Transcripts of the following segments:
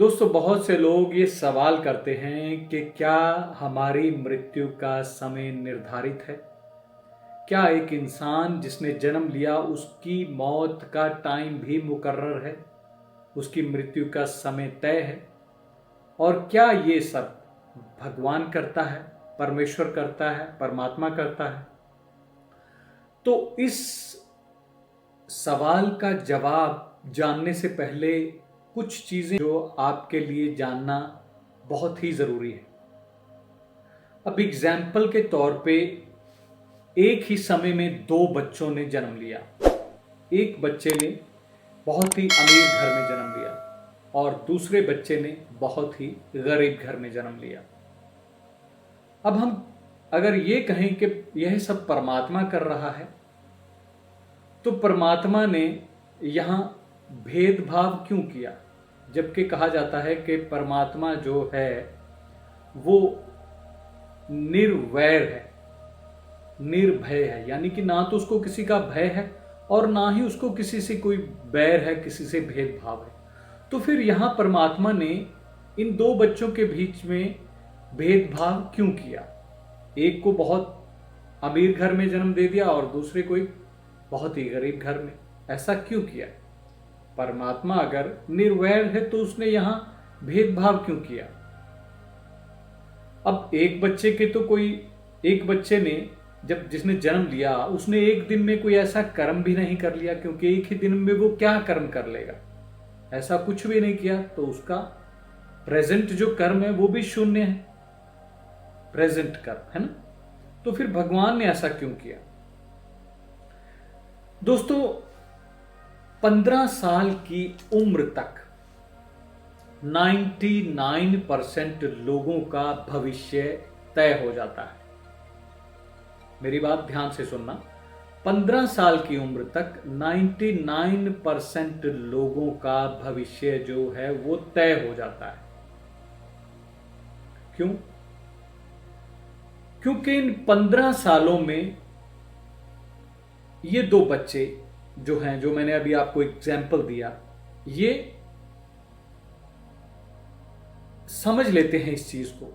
दोस्तों, बहुत से लोग ये सवाल करते हैं कि क्या हमारी मृत्यु का समय निर्धारित है। क्या एक इंसान जिसने जन्म लिया उसकी मौत का टाइम भी मुकर्रर है, उसकी मृत्यु का समय तय है। और क्या ये सब भगवान करता है, परमेश्वर करता है, परमात्मा करता है। तो इस सवाल का जवाब जानने से पहले कुछ चीजें जो आपके लिए जानना बहुत ही जरूरी है। अब एग्जाम्पल के तौर पे एक ही समय में दो बच्चों ने जन्म लिया। एक बच्चे ने बहुत ही अमीर घर में जन्म लिया और दूसरे बच्चे ने बहुत ही गरीब घर में जन्म लिया। अब हम अगर ये कहें कि यह सब परमात्मा कर रहा है, तो परमात्मा ने यहां भेदभाव क्यों किया, जबकि कहा जाता है कि परमात्मा जो है वो निर्वैर है, निर्भय है, यानी कि ना तो उसको किसी का भय है और ना ही उसको किसी से कोई बैर है, किसी से भेदभाव है। तो फिर यहां परमात्मा ने इन दो बच्चों के बीच में भेदभाव क्यों किया। एक को बहुत अमीर घर में जन्म दे दिया और दूसरे को एक बहुत ही गरीब घर में। ऐसा क्यों किया? परमात्मा अगर निर्वैर है तो उसने यहां भेदभाव क्यों किया? अब एक बच्चे ने जिसने जन्म लिया, उसने एक दिन में कोई ऐसा कर्म भी नहीं कर लिया, क्योंकि एक ही दिन में वो क्या कर्म कर लेगा। ऐसा कुछ भी नहीं किया, तो उसका प्रेजेंट जो कर्म है वो भी शून्य है, प्रेजेंट कर्म है ना। तो फिर भगवान ने ऐसा क्यों किया? दोस्तों, 15 साल की उम्र तक 99% लोगों का भविष्य तय हो जाता है। मेरी बात ध्यान से सुनना। 15 साल की उम्र तक 99% लोगों का भविष्य जो है वो तय हो जाता है। क्यों? क्योंकि इन 15 सालों में ये दो बच्चे जो हैं, जो मैंने अभी आपको एग्जाम्पल दिया, ये समझ लेते हैं इस चीज को।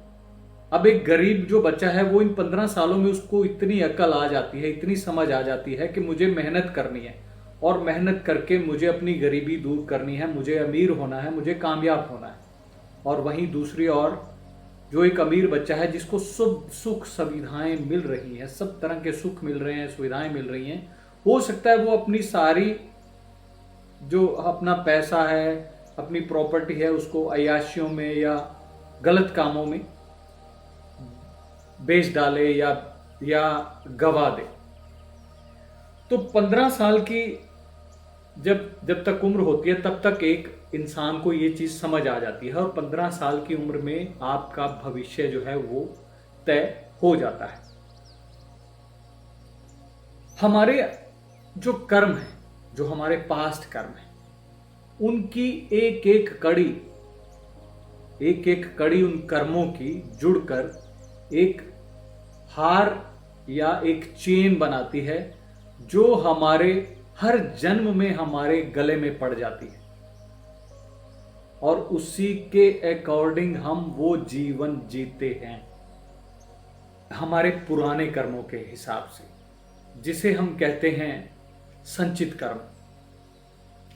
अब एक गरीब जो बच्चा है वो इन 15 सालों में उसको इतनी अकल आ जाती है, इतनी समझ आ जाती है कि मुझे मेहनत करनी है और मेहनत करके मुझे अपनी गरीबी दूर करनी है, मुझे अमीर होना है, मुझे कामयाब होना है। और वहीं दूसरी ओर जो एक अमीर बच्चा है जिसको सब सुख सुविधाएं मिल रही हैं, सब तरह के सुख मिल रहे हैं, सुविधाएं मिल रही हैं, हो सकता है वो अपनी सारी जो अपना पैसा है, अपनी प्रॉपर्टी है, उसको अय्याशियों में या गलत कामों में बेच डाले या गवा दे। तो 15 साल की जब तक उम्र होती है तब तक एक इंसान को ये चीज समझ आ जाती है, और 15 साल की उम्र में आपका भविष्य जो है वो तय हो जाता है। हमारे जो कर्म है, जो हमारे पास्ट कर्म है, उनकी एक एक कड़ी उन कर्मों की जुड़कर एक हार या एक चेन बनाती है, जो हमारे हर जन्म में हमारे गले में पड़ जाती है, और उसी के अकॉर्डिंग हम वो जीवन जीते हैं हमारे पुराने कर्मों के हिसाब से, जिसे हम कहते हैं संचित कर्म।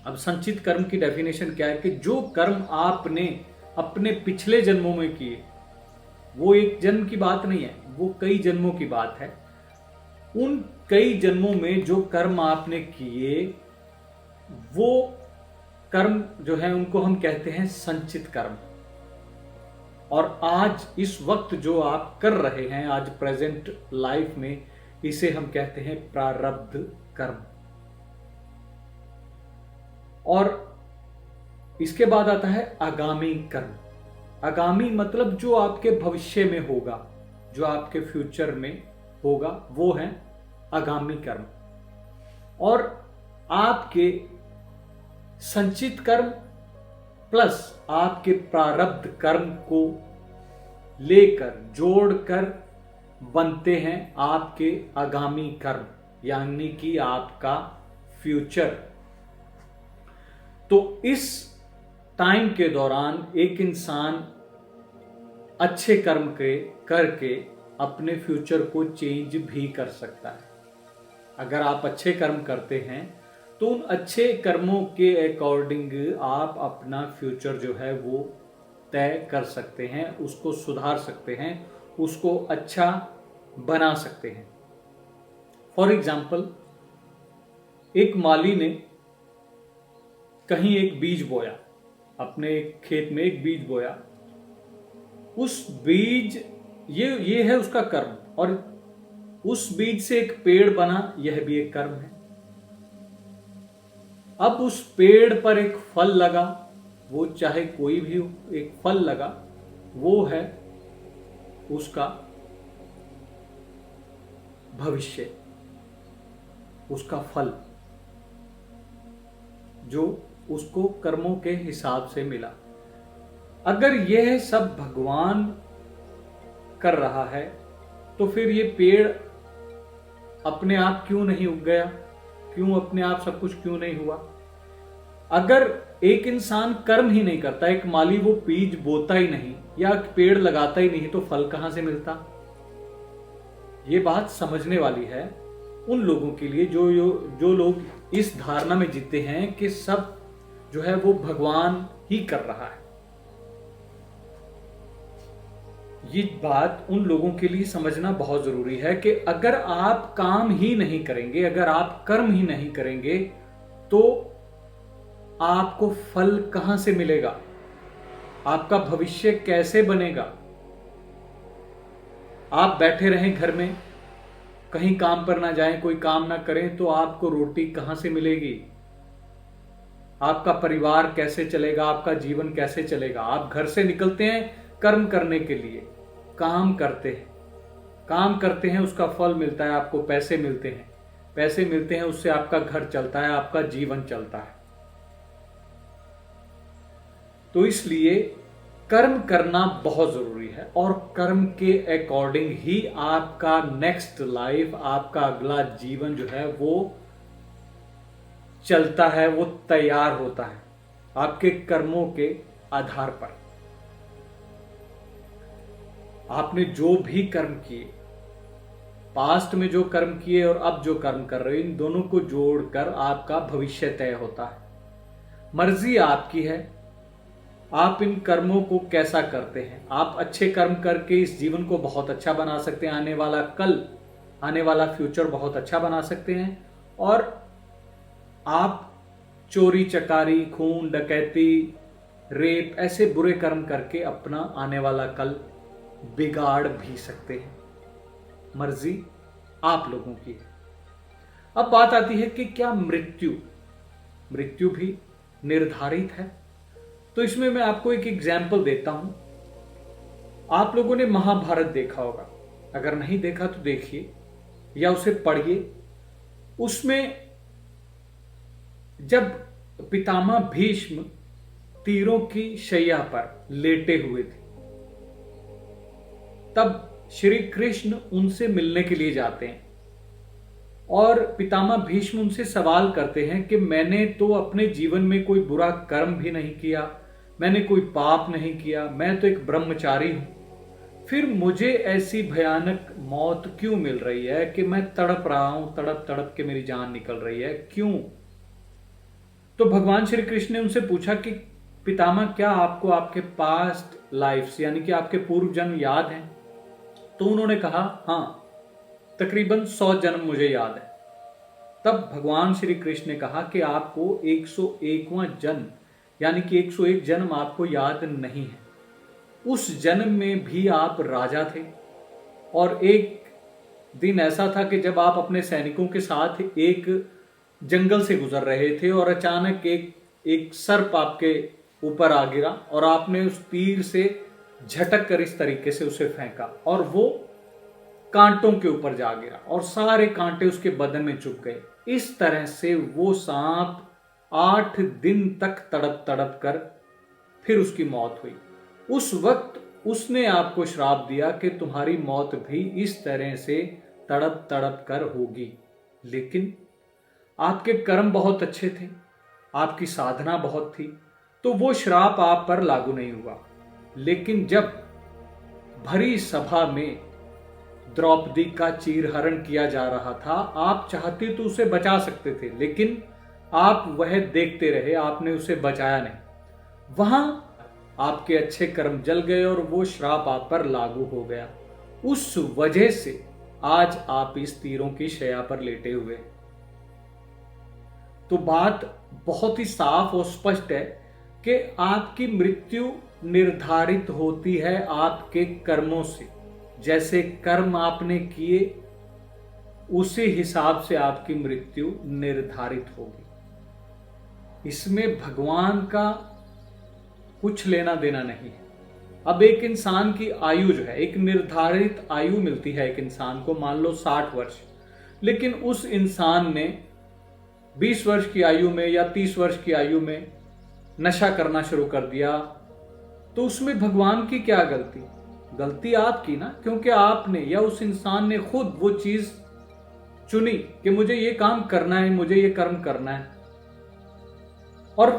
अब संचित कर्म की डेफिनेशन क्या है कि जो कर्म आपने अपने पिछले जन्मों में किए, वो एक जन्म की बात नहीं है, वो कई जन्मों की बात है। उन कई जन्मों में जो कर्म आपने किए, वो कर्म जो है उनको हम कहते हैं संचित कर्म। और आज इस वक्त जो आप कर रहे हैं, आज प्रेजेंट लाइफ में, इसे हम कहते हैं प्रारब्ध कर्म। और इसके बाद आता है आगामी कर्म। आगामी मतलब जो आपके भविष्य में होगा, जो आपके फ्यूचर में होगा, वो है आगामी कर्म। और आपके संचित कर्म प्लस आपके प्रारब्ध कर्म को लेकर जोड़कर बनते हैं आपके आगामी कर्म, यानी कि आपका फ्यूचर। तो इस टाइम के दौरान एक इंसान अच्छे कर्म करके अपने फ्यूचर को चेंज भी कर सकता है। अगर आप अच्छे कर्म करते हैं तो उन अच्छे कर्मों के अकॉर्डिंग आप अपना फ्यूचर जो है वो तय कर सकते हैं, उसको सुधार सकते हैं, उसको अच्छा बना सकते हैं। फॉर एग्जाम्पल, एक माली ने कहीं एक बीज बोया, अपने खेत में एक बीज बोया। उस बीज ये है उसका कर्म, और उस बीज से एक पेड़ बना, यह भी एक कर्म है। अब उस पेड़ पर एक फल लगा, वो चाहे कोई भी हो, एक फल लगा, वो है उसका भविष्य, उसका फल जो उसको कर्मों के हिसाब से मिला। अगर यह सब भगवान कर रहा है तो फिर ये पेड़ अपने आप क्यों नहीं उग गया? क्यों अपने आप सब कुछ क्यों नहीं हुआ? अगर एक इंसान कर्म ही नहीं करता, एक माली वो बीज बोता ही नहीं या पेड़ लगाता ही नहीं, तो फल कहां से मिलता? ये बात समझने वाली है उन लोगों के लिए जो लोग इस धारणा में जीते हैं कि सब जो है वो भगवान ही कर रहा है। ये बात उन लोगों के लिए समझना बहुत जरूरी है कि अगर आप काम ही नहीं करेंगे, अगर आप कर्म ही नहीं करेंगे, तो आपको फल कहां से मिलेगा? आपका भविष्य कैसे बनेगा? आप बैठे रहें घर में, कहीं काम पर ना जाएं, कोई काम ना करें, तो आपको रोटी कहां से मिलेगी? आपका परिवार कैसे चलेगा? आपका जीवन कैसे चलेगा? आप घर से निकलते हैं कर्म करने के लिए, काम करते हैं, उसका फल मिलता है, आपको पैसे मिलते हैं, उससे आपका घर चलता है, आपका जीवन चलता है। तो इसलिए कर्म करना बहुत जरूरी है, और कर्म के अकॉर्डिंग ही आपका नेक्स्ट लाइफ, आपका अगला जीवन जो है वो चलता है, वो तैयार होता है आपके कर्मों के आधार पर। आपने जो भी कर्म किए, पास्ट में जो कर्म किए और अब जो कर्म कर रहे हो, इन दोनों को जोड़कर आपका भविष्य तय होता है। मर्जी आपकी है, आप इन कर्मों को कैसा करते हैं। आप अच्छे कर्म करके इस जीवन को बहुत अच्छा बना सकते हैं, आने वाला फ्यूचर बहुत अच्छा बना सकते हैं, और आप चोरी चकारी, खून डकैती, रेप, ऐसे बुरे कर्म करके अपना आने वाला कल बिगाड़ भी सकते हैं। मर्जी आप लोगों की है। अब बात आती है कि क्या मृत्यु भी निर्धारित है? तो इसमें मैं आपको एक एग्जाम्पल देता हूं। आप लोगों ने महाभारत देखा होगा, अगर नहीं देखा तो देखिए या उसे पढ़िए। उसमें जब पितामह भीष्म तीरों की शैया पर लेटे हुए थे, तब श्री कृष्ण उनसे मिलने के लिए जाते हैं, और पितामह भीष्म उनसे सवाल करते हैं कि मैंने तो अपने जीवन में कोई बुरा कर्म भी नहीं किया, मैंने कोई पाप नहीं किया, मैं तो एक ब्रह्मचारी हूं, फिर मुझे ऐसी भयानक मौत क्यों मिल रही है कि मैं तड़प रहा हूं, तड़प तड़प के मेरी जान निकल रही है, क्यों? तो भगवान श्री कृष्ण ने उनसे पूछा कि पितामह, क्या आपको आपके पास्ट लाइफ्स यानी कि आपके पूर्व जन्म याद हैं? तो उन्होंने कहा, हाँ, तकरीबन 100 जन्म मुझे याद है। तब भगवान श्री कृष्ण ने कहा कि आपको 101वां जन्म यानी कि 101 जन्म आपको याद नहीं है। उस जन्म में भी आप राजा थे, और एक दिन ऐसा था कि जब आप अपने सैनिकों के साथ एक जंगल से गुजर रहे थे, और अचानक एक सर्प आपके ऊपर आ गिरा, और आपने उस तीर से झटक कर इस तरीके से उसे फेंका, और वो कांटों के ऊपर जा गिरा, और सारे कांटे उसके बदन में चुभ गए। इस तरह से वो सांप 8 दिन तक तड़प तड़प कर फिर उसकी मौत हुई। उस वक्त उसने आपको श्राप दिया कि तुम्हारी मौत भी इस तरह से तड़प तड़प कर होगी। लेकिन आपके कर्म बहुत अच्छे थे, आपकी साधना बहुत थी, तो वो श्राप आप पर लागू नहीं हुआ। लेकिन जब भरी सभा में द्रौपदी का चीरहरण किया जा रहा था, आप चाहते तो उसे बचा सकते थे, लेकिन आप वह देखते रहे, आपने उसे बचाया नहीं। वहां आपके अच्छे कर्म जल गए और वो श्राप आप पर लागू हो गया। उस वजह से आज आप इस तीरों की शैया पर लेटे हुए। तो बात बहुत ही साफ और स्पष्ट है कि आपकी मृत्यु निर्धारित होती है आपके कर्मों से। जैसे कर्म आपने किए उसी हिसाब से आपकी मृत्यु निर्धारित होगी। इसमें भगवान का कुछ लेना देना नहीं है। अब एक इंसान की आयु जो है, एक निर्धारित आयु मिलती है एक इंसान को, मान लो 60 वर्ष, लेकिन उस इंसान ने 20 वर्ष की आयु में या 30 वर्ष की आयु में नशा करना शुरू कर दिया, तो उसमें भगवान की क्या गलती? गलती आपकी ना, क्योंकि आपने या उस इंसान ने खुद वो चीज चुनी कि मुझे ये काम करना है, मुझे ये कर्म करना है। और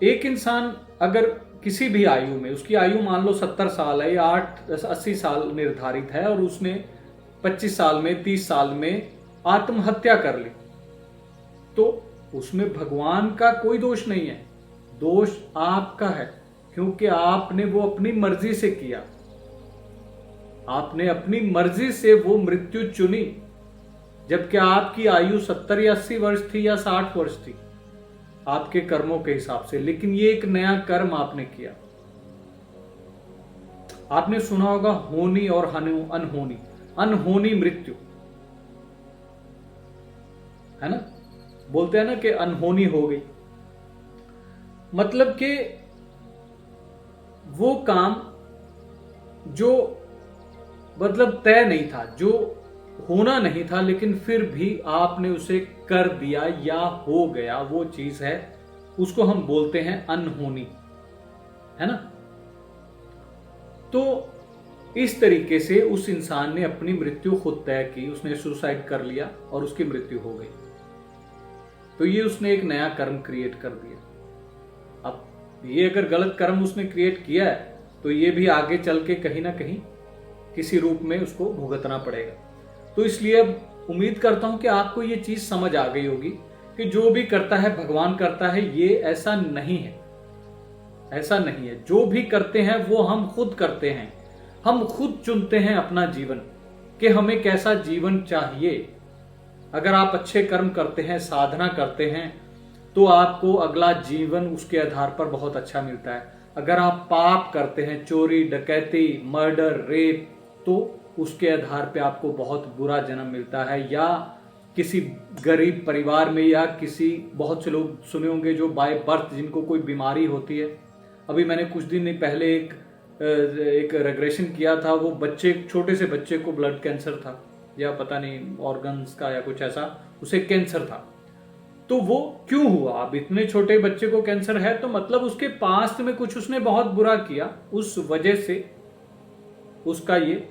एक इंसान अगर किसी भी आयु में, उसकी आयु मान लो 70 साल है या 80 साल निर्धारित है, और उसने 25 साल में 30 साल में आत्महत्या कर ली, तो उसमें भगवान का कोई दोष नहीं है, दोष आपका है, क्योंकि आपने वो अपनी मर्जी से किया। आपने अपनी मर्जी से वो मृत्यु चुनी, जबकि आपकी आयु 70 या 80 वर्ष थी या 60 वर्ष थी आपके कर्मों के हिसाब से। लेकिन ये एक नया कर्म आपने किया। आपने सुना होगा होनी और अनहोनी, अनहोनी मृत्यु, है ना? बोलते हैं ना कि अनहोनी हो गई, मतलब कि वो काम जो मतलब तय नहीं था, जो होना नहीं था, लेकिन फिर भी आपने उसे कर दिया या हो गया, वो चीज है, उसको हम बोलते हैं अनहोनी, है ना? तो इस तरीके से उस इंसान ने अपनी मृत्यु खुद तय की, उसने सुसाइड कर लिया और उसकी मृत्यु हो गई। तो ये उसने एक नया कर्म क्रिएट कर दिया। अब ये अगर गलत कर्म उसने क्रिएट किया है तो ये भी आगे चल के कहीं ना कहीं किसी रूप में उसको भुगतना पड़ेगा। तो इसलिए अब उम्मीद करता हूं कि आपको ये चीज समझ आ गई होगी कि जो भी करता है भगवान करता है, ये ऐसा नहीं है, ऐसा नहीं है। जो भी करते हैं वो हम खुद करते हैं, हम खुद चुनते हैं अपना जीवन कि हमें कैसा जीवन चाहिए। अगर आप अच्छे कर्म करते हैं, साधना करते हैं, तो आपको अगला जीवन उसके आधार पर बहुत अच्छा मिलता है। अगर आप पाप करते हैं, चोरी, डकैती, मर्डर, रेप, तो उसके आधार पे आपको बहुत बुरा जन्म मिलता है। या किसी गरीब परिवार में, या किसी, बहुत से लोग सुने होंगे जो बाय बर्थ जिनको कोई बीमारी होती है। अभी मैंने कुछ दिन पहले एक रेग्रेशन किया था, वो बच्चे, छोटे से बच्चे को ब्लड कैंसर था या पता नहीं ऑर्गन्स का या कुछ ऐसा, उसे कैंसर था। तो वो क्यों हुआ? अब इतने छोटे बच्चे को कैंसर है तो मतलब उसके पास्ट में कुछ उसने बहुत बुरा किया, उस वजह से उसका ये,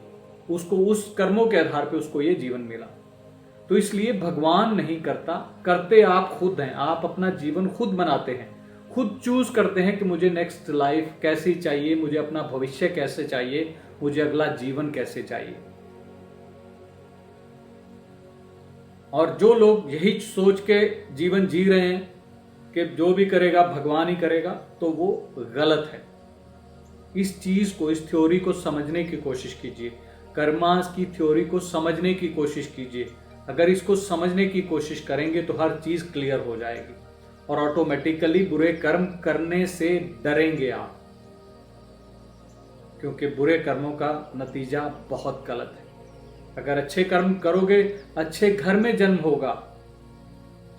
उसको उस कर्मों के आधार पे उसको ये जीवन मिला। तो इसलिए भगवान नहीं करता, करते आप खुद हैं। आप अपना जीवन खुद बनाते हैं, खुद चूज करते हैं कि मुझे नेक्स्ट लाइफ कैसी चाहिए, मुझे अपना भविष्य कैसे चाहिए, मुझे अगला जीवन कैसे चाहिए। और जो लोग यही सोच के जीवन जी रहे हैं कि जो भी करेगा भगवान ही करेगा, तो वो गलत है। इस चीज को, इस थ्योरी को समझने की कोशिश कीजिए, कर्मास की थ्योरी को समझने की कोशिश कीजिए। अगर इसको समझने की कोशिश करेंगे तो हर चीज क्लियर हो जाएगी और ऑटोमेटिकली बुरे कर्म करने से डरेंगे आप, क्योंकि बुरे कर्मों का नतीजा बहुत गलत है। अगर अच्छे कर्म करोगे, अच्छे घर में जन्म होगा,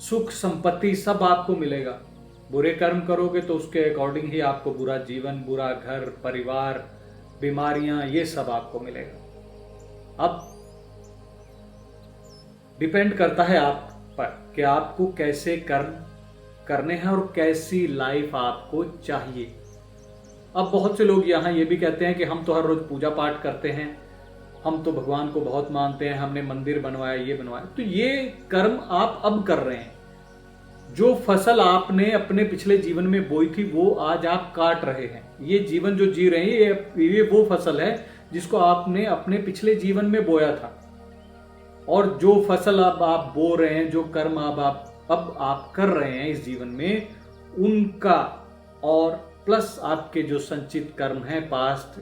सुख संपत्ति सब आपको मिलेगा। बुरे कर्म करोगे तो उसके अकॉर्डिंग ही आपको बुरा जीवन, बुरा घर, परिवार, बीमारियां, ये सब आपको मिलेगा। अब डिपेंड करता है आप पर कि आपको कैसे कर्म करने हैं और कैसी लाइफ आपको चाहिए। अब बहुत से लोग यहाँ ये भी कहते हैं कि हम तो हर रोज पूजा पाठ करते हैं, हम तो भगवान को बहुत मानते हैं, हमने मंदिर बनवाया, ये बनवाया। तो ये कर्म आप अब कर रहे हैं। जो फसल आपने अपने पिछले जीवन में बोई थी वो आज आप काट रहे हैं। ये जीवन जो जी रहे हैं ये वो फसल है जिसको आपने अपने पिछले जीवन में बोया था। और जो फसल अब आप बो रहे हैं, जो कर्म अब आप कर रहे हैं इस जीवन में, उनका और प्लस आपके जो संचित कर्म हैं पास्ट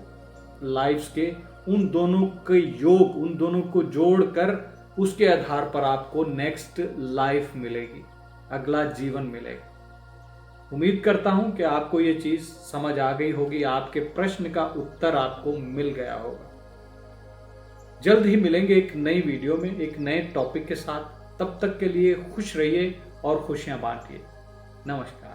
लाइफ्स के, उन दोनों के योग, उन दोनों को जोड़कर उसके आधार पर आपको नेक्स्ट लाइफ मिलेगी, अगला जीवन मिलेगा। उम्मीद करता हूं कि आपको ये चीज समझ आ गई होगी, आपके प्रश्न का उत्तर आपको मिल गया होगा। जल्द ही मिलेंगे एक नई वीडियो में एक नए टॉपिक के साथ। तब तक के लिए खुश रहिए और खुशियां बांटिए। नमस्कार।